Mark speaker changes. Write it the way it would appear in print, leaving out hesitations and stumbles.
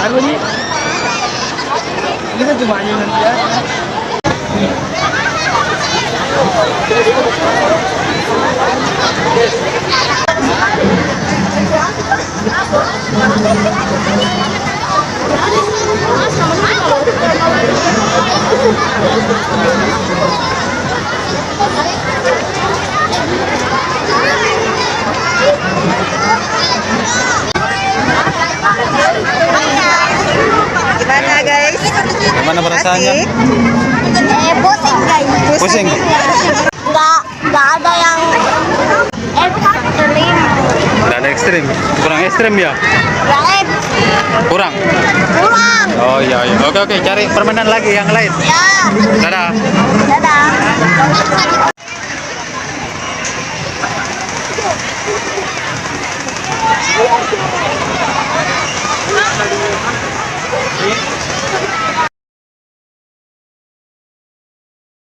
Speaker 1: Ano nih? Ini kan cuma ayunan biasa.
Speaker 2: Gimana guys?
Speaker 3: Gimana perasaannya?
Speaker 4: Pusing guys.
Speaker 3: Pusing.
Speaker 4: Nggak ada yang ekstrim.
Speaker 3: Nggak ada ekstrim. Kurang ekstrim ya?
Speaker 4: Nggak
Speaker 3: Kurang.
Speaker 4: kurang.
Speaker 3: Oh iya iya. Oke oke, cari permainan lagi yang lain.
Speaker 4: Ya.
Speaker 3: Dadah.
Speaker 4: Dadah.